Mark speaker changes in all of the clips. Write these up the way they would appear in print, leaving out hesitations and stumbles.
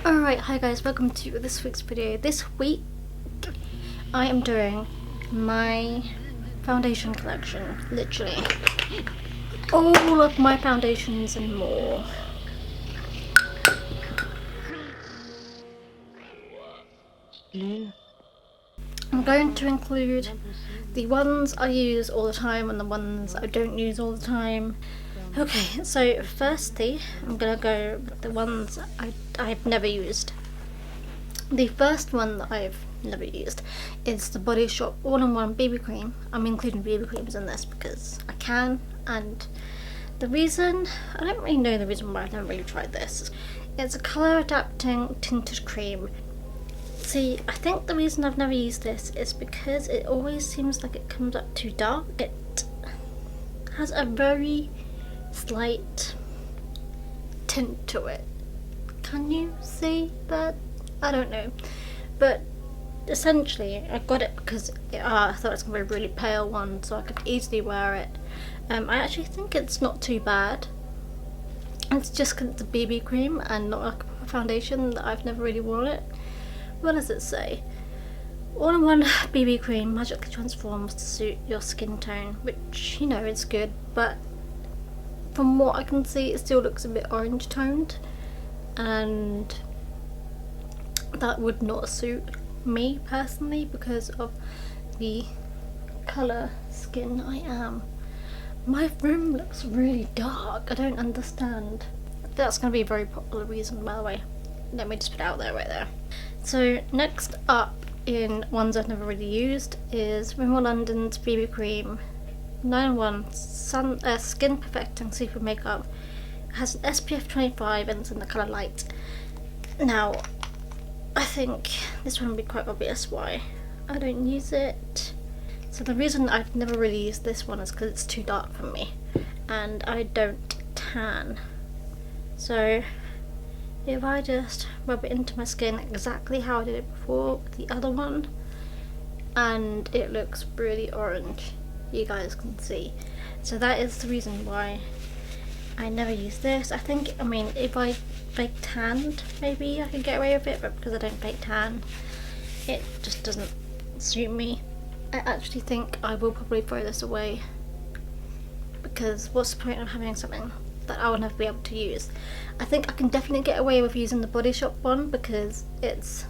Speaker 1: Alright, hi guys, welcome to this week's video. This week I am doing my foundation collection, literally. All of my foundations and more. I'm going to include the ones I use all the time and the ones I don't use all the time. Okay, so firstly, I'm gonna go with the ones I've never used. The first one that I've never used is the Body Shop All-in-One BB Cream. I'm including BB creams in this because I can, and the reason, I don't really know the reason why I've never really tried this. It's a colour adapting tinted cream. See, I think the reason I've never used this is because it always seems like it comes up too dark. It has a very slight tint to it. Can you see that? I don't know, but essentially I got it because I thought it was going to be a really pale one so I could easily wear it. I actually think it's not too bad. It's just because it's a BB cream and not like a foundation that I've never really worn it. What does it say? All-in-one BB cream magically transforms to suit your skin tone, which, you know, is good, but from what I can see it still looks a bit orange toned, and that would not suit me personally because of the colour skin I am. My room looks really dark. I don't understand. That's going to be a very popular reason, by the way. Let me just put it out there right there. So next up in ones I've never really used is Rimmel London's BB Cream 9-in-1 Skin Perfecting Super Makeup. It has an SPF 25 and it's in the colour light. Now, I think this one will be quite obvious why I don't use it. So the reason I've never really used this one is because it's too dark for me and I don't tan. So if I just rub it into my skin exactly how I did it before with the other one, and it looks really orange, you guys can see. So that is the reason why I never use this. I mean, if I fake tanned, maybe I could get away with it, but because I don't fake tan, it just doesn't suit me. I actually think I will probably throw this away because what's the point of having something that I will never be able to use? I think I can definitely get away with using the Body Shop one because it's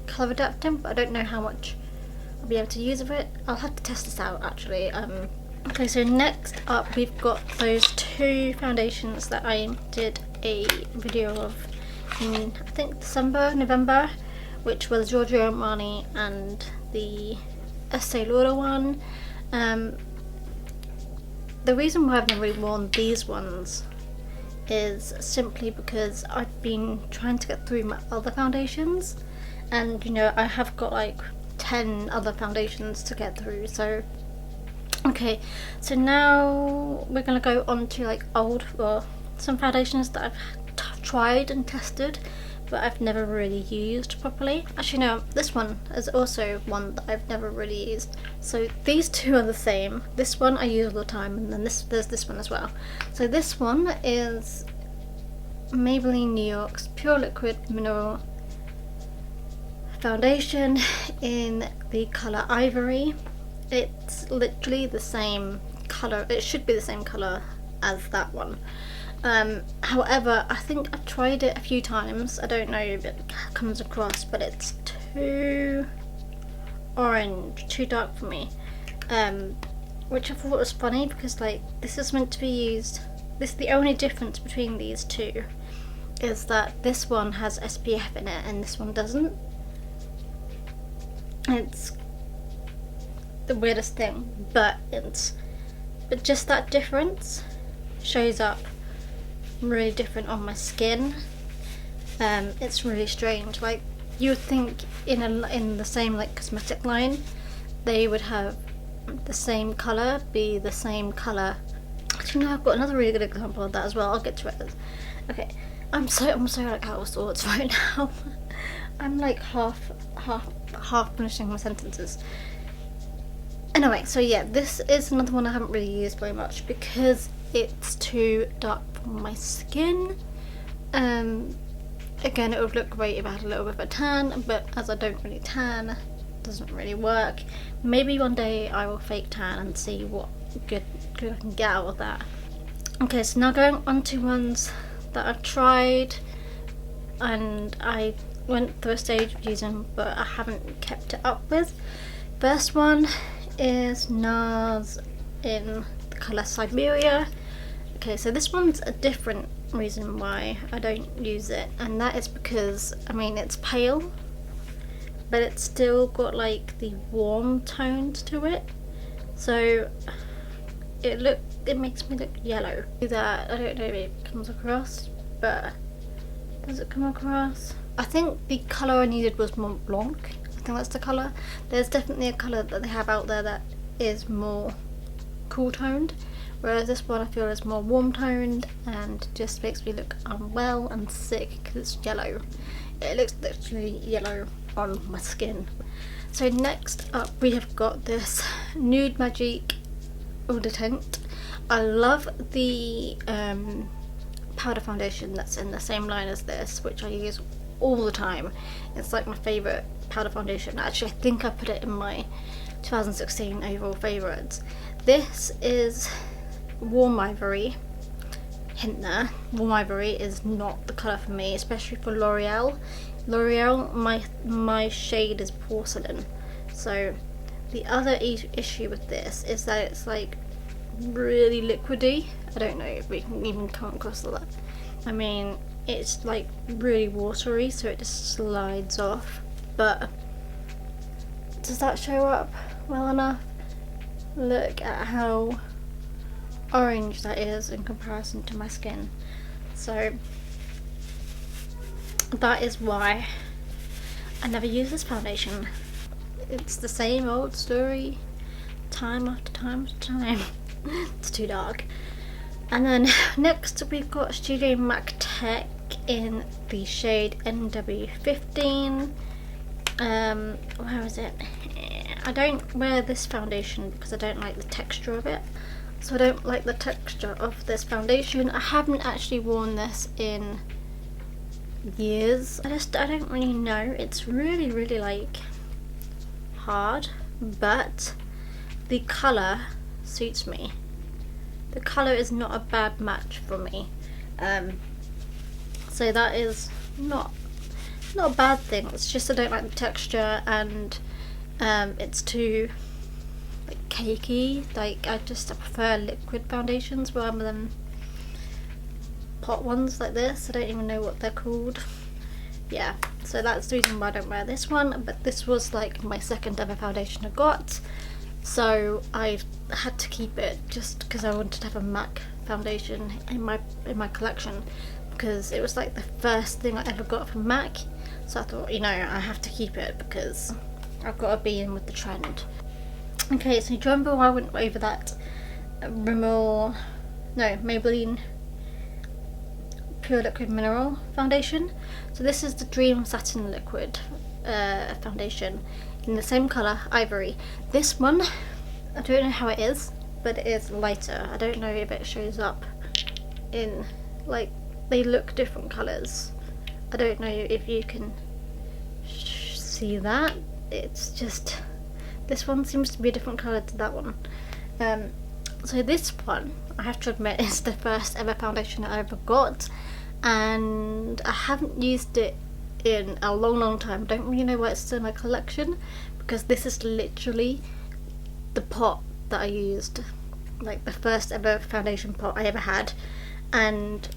Speaker 1: colour adapting, but I don't know how much I'll be able to use of it. I'll have to test this out actually. Okay, so next up we've got those two foundations that I did a video of in I think November, which was Giorgio Armani and the Estee Lauder one. The reason why I've never really worn these ones is simply because I've been trying to get through my other foundations, and you know, I have got like 10 other foundations to get through. So okay, so now we're gonna go on to like some foundations that I've tried and tested but I've never really used properly. Actually no, this one is also one that I've never really used. So these two are the same. This one I use all the time, and then there's this one as well. So this one is Maybelline New York's Pure Liquid Mineral Foundation in the colour Ivory. It's literally the same colour, it should be the same colour as that one. However, I think I've tried it a few times. I don't know if it comes across, but it's too orange, too dark for me. Which I thought was funny because like this is meant to be used. The only difference between these two is that this one has SPF in it and this one doesn't. It's the weirdest thing, but just that difference shows up really different on my skin. It's really strange. Like you would think in the same like cosmetic line they would have the same colour, be the same colour. Actually no, I've got another really good example of that as well. I'll get to it. Okay, I'm so like out of sorts right now. I'm like half finishing my sentences. Anyway, so yeah, this is another one I haven't really used very much because it's too dark for my skin. Again, it would look great if I had a little bit of a tan, but as I don't really tan, it doesn't really work. Maybe one day I will fake tan and see what good I can get out of that. Okay, so now going on to ones that I've tried and I went through a stage of using but I haven't kept it up with. First one is NARS in the colour Siberia. Okay, so this one's a different reason why I don't use it, and that is because, I mean, it's pale, but it's still got like the warm tones to it, so it makes me look yellow. That, I don't know if it comes across, but does it come across? I think the colour I needed was Mont Blanc. I think that's the colour. There's definitely a colour that they have out there that is more cool toned, whereas this one I feel is more warm toned and just makes me look unwell and sick because it's yellow. It looks literally yellow on my skin. So next up we have got this Nude Magic Eau de Tint. I love the powder foundation that's in the same line as this, which I use all the time. It's like my favourite powder foundation. Actually, I think I put it in my 2016 overall favourites. This is Warm Ivory. Hint there, Warm Ivory is not the colour for me, especially for L'Oreal. L'Oreal, my shade is Porcelain. So the other issue with this is that it's like really liquidy. I don't know if we can even come across that. I mean, it's like really watery, so it just slides off. But does that show up well enough? Look at how orange that is in comparison to my skin. So that is why I never use this foundation. It's the same old story, time after time after time. It's too dark. And then next we've got Studio Mac Tech in the shade NW15. Where is it? I don't wear this foundation because I don't like the texture of it. So I don't like the texture of this foundation. I haven't actually worn this in years. I don't really know. It's really like hard, but the colour suits me. The colour is not a bad match for me. So that is not a bad thing. It's just I don't like the texture, and it's too like cakey. Like I prefer liquid foundations rather than pot ones like this. I don't even know what they're called. Yeah, so that's the reason why I don't wear this one, but this was like my second ever foundation I got, so I had to keep it just because I wanted to have a MAC foundation in my collection, because it was like the first thing I ever got from MAC. So I thought, you know, I have to keep it because I've got to be in with the trend. Okay, so do you remember I went over that Maybelline Pure Liquid Mineral foundation? So this is the Dream Satin Liquid foundation in the same colour, Ivory. This one, I don't know how it is, but it is lighter. I don't know if it shows up in, like, they look different colours. I don't know if you can see that. It's just, this one seems to be a different colour to that one. So this one, I have to admit, is the first ever foundation I ever got, and I haven't used it in a long time. I don't really know why it's still in my collection, because this is literally the pot that I used, like the first ever foundation pot I ever had, and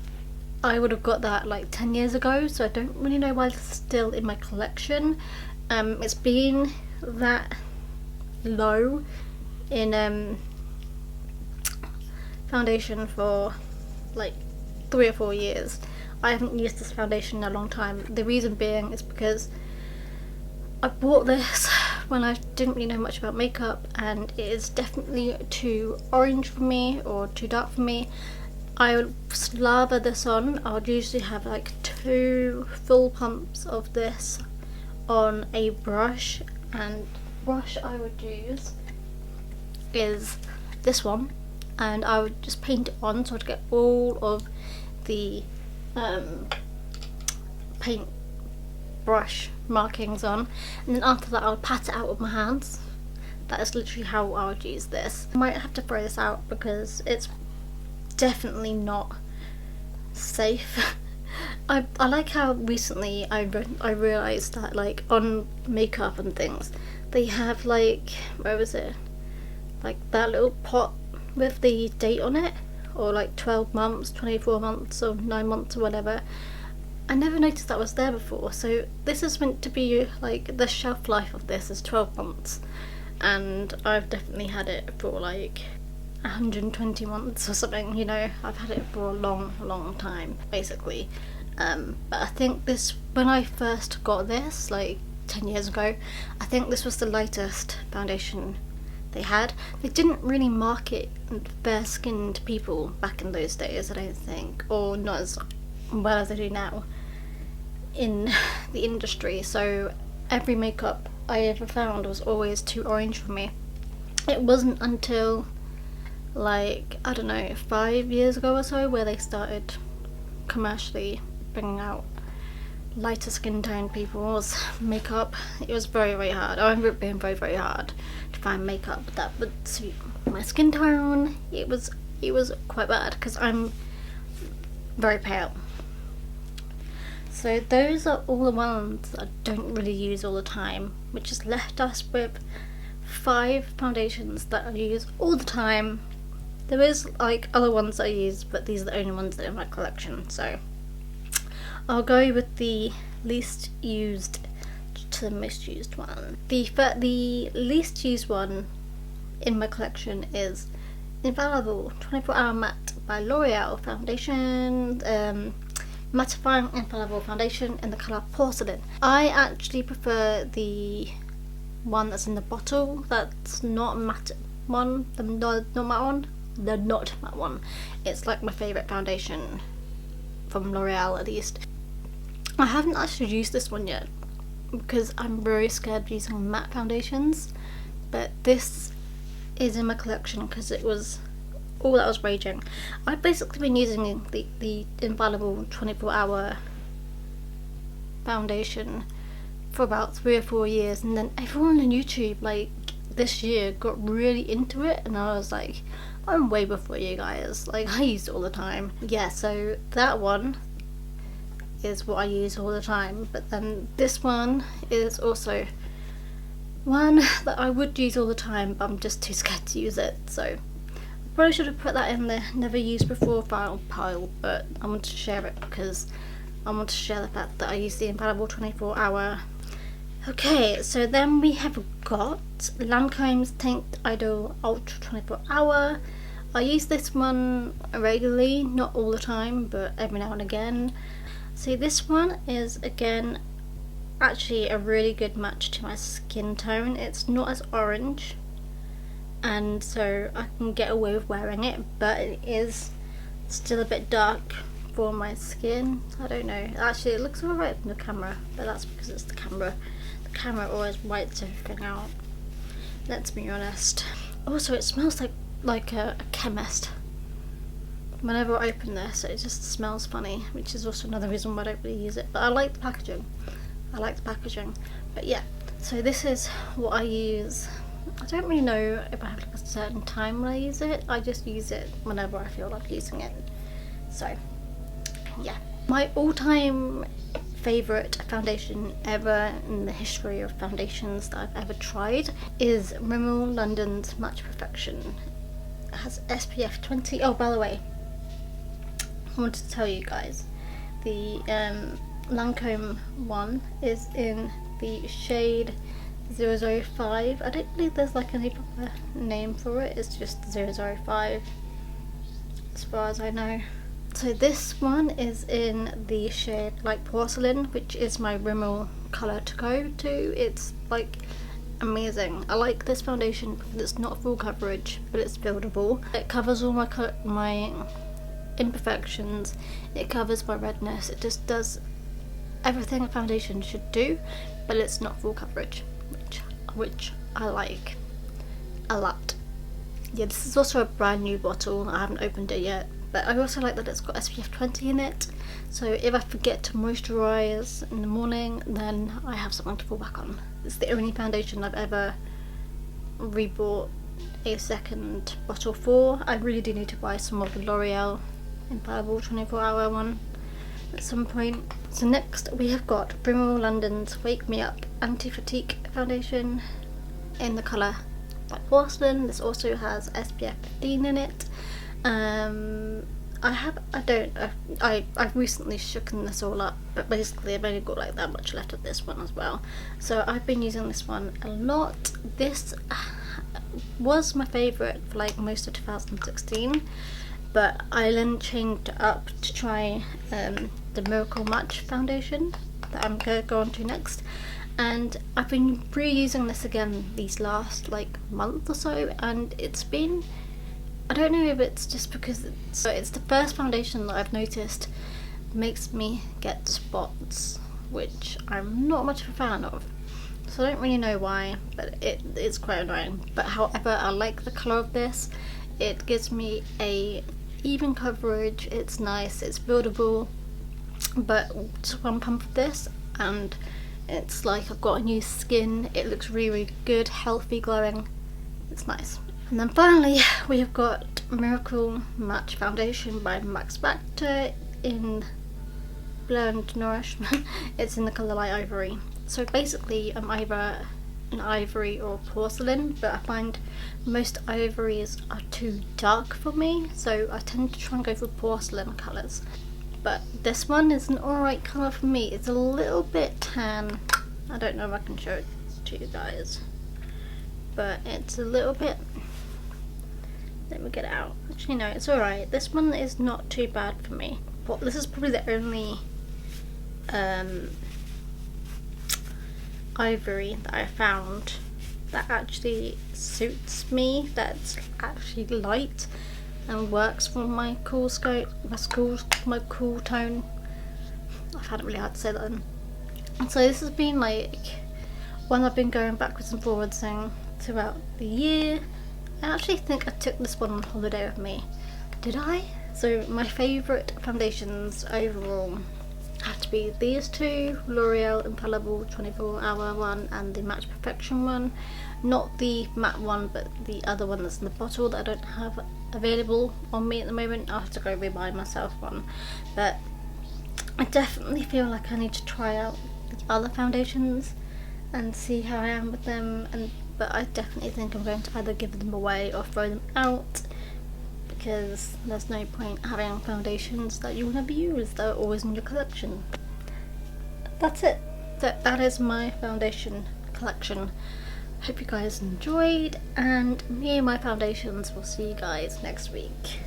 Speaker 1: I would have got that like 10 years ago, so I don't really know why it's still in my collection. It's been that low in foundation for like 3 or 4 years. I haven't used this foundation in a long time. The reason being is because I bought this when I didn't really know much about makeup, and it is definitely too orange for me or too dark for me. I would slather this on. I would usually have like 2 full pumps of this on a brush, and the brush I would use is this one, and I would just paint it on so I'd get all of the paint brush markings on, and then after that I'll pat it out with my hands. That is literally how I would use this. I might have to throw this out because it's definitely not safe. I like how recently I realised that, like, on makeup and things, they have, like, where was it? Like that little pot with the date on it, or like 12 months, 24 months, or 9 months, or whatever. I never noticed that was there before. So this is meant to be, like, the shelf life of this is 12 months. And I've definitely had it for like 120 months or something, you know. I've had it for a long time, basically. But I think this, when I first got this, like 10 years ago, I think this was the lightest foundation they had. They didn't really market fair skinned people back in those days, I don't think, or not as well as they do now in the industry. So every makeup I ever found was always too orange for me. It wasn't until, like, I don't know, 5 years ago or so, where they started commercially bringing out lighter skin tone people's makeup. It was very hard. I remember it being very hard to find makeup that would suit my skin tone. It was quite bad because I'm very pale. So those are all the ones that I don't really use all the time, which has left us with 5 foundations that I use all the time. There is, like, other ones I use, but these are the only ones that are in my collection. So I'll go with the least used to the most used one. The least used one in my collection is Infallible 24 Hour Matte by L'Oreal Foundation, mattifying infallible foundation in the colour Porcelain. I actually prefer the one that's in the bottle. That's not matte one. The not matte one. It's like my favourite foundation from L'Oreal, at least. I haven't actually used this one yet because I'm very scared of using matte foundations, but this is in my collection because it was all that was raging. I've basically been using the Infallible 24 Hour foundation for about 3 or 4 years, and then everyone on YouTube, like, this year got really into it, and I was like, I'm way before you guys. Like, I use it all the time. Yeah, so that one is what I use all the time, but then this one is also one that I would use all the time, but I'm just too scared to use it. So I probably should have put that in the never used before pile, but I want to share it because I want to share the fact that I use the Infallible 24 Hour. Okay, so then we have got Lancome's Teint Idol Ultra 24 Hour. I use this one regularly, not all the time, but every now and again. So this one is, again, actually a really good match to my skin tone. It's not as orange, and so I can get away with wearing it, but it is still a bit dark for my skin. I don't know, actually it looks alright in the camera, but that's because it's the camera. The camera always whites everything out, let's be honest. Also, it smells like a chemist. Whenever I open this, it just smells funny, which is also another reason why I don't really use it, but I like the packaging. But yeah, so this is what I use. I don't really know if I have like a certain time when I use it. I just use it whenever I feel like using it. So yeah, my all-time favourite foundation ever in the history of foundations that I've ever tried is Rimmel London's Match Perfection. It has SPF 20. Oh, by the way, I wanted to tell you guys, the Lancome one is in the shade 005. I don't believe there's like any proper name for it, it's just 005 as far as I know. So this one is in the shade Like Porcelain, which is my Rimmel colour to go to. It's like amazing. I like this foundation because it's not full coverage, but it's buildable. It covers all my imperfections, it covers my redness, it just does everything a foundation should do, but it's not full coverage, which I like a lot. Yeah, this is also a brand new bottle. I haven't opened it yet, but I also like that it's got SPF 20 in it, so if I forget to moisturise in the morning, then I have something to fall back on. It's the only foundation I've ever rebought a second bottle for. I really do need to buy some of the L'Oreal Infallible 24-hour one at some point. So next we have got Rimmel London's Wake Me Up Anti-Fatigue Foundation in the colour Black Porcelain. This also has SPF 15 in it. I've recently shooken this all up, but basically I've only got like that much left of this one as well. So I've been using this one a lot. This was my favourite for like most of 2016, but I then changed it up to try the Miracle Match foundation that I'm going to go on to next, and I've been reusing this again these last like month or so, and it's been, I don't know if it's just because it's the first foundation that I've noticed makes me get spots, which I'm not much of a fan of. So I don't really know why, but it's quite annoying. But however, I like the colour of this. It gives me a even coverage, it's nice, it's buildable, but just one pump of this and it's like I've got a new skin. It looks really, really good, healthy, glowing. It's nice. And then finally we have got Miracle Match Foundation by Max Factor in Blend Nourish. It's in the colour Light Ivory. So basically I'm either an ivory or porcelain, but I find most ivories are too dark for me, so I tend to try and go for porcelain colours. But this one is an alright colour for me. It's a little bit tan. I don't know if I can show it to you guys, but it's a little bit, let me get it out. Actually no, it's alright. This one is not too bad for me. But this is probably the only ivory that I found that actually suits me, that's actually light and works for my cool scope, my cool tone. I found it really hard to say that then. And so this has been like one I've been going backwards and forwards in throughout the year. I actually think I took this one on holiday with me. Did I? So my favourite foundations overall have to be these two, L'Oreal Infallible 24-hour one and the Match Perfection one. Not the matte one, but the other one that's in the bottle that I don't have available on me at the moment. I'll have to go rebuy myself one. But I definitely feel like I need to try out the other foundations and see how I am with them. But I definitely think I'm going to either give them away or throw them out, because there's no point having foundations that you will never use, that are always in your collection. That's it. That is my foundation collection. Hope you guys enjoyed, and me and my foundations will see you guys next week.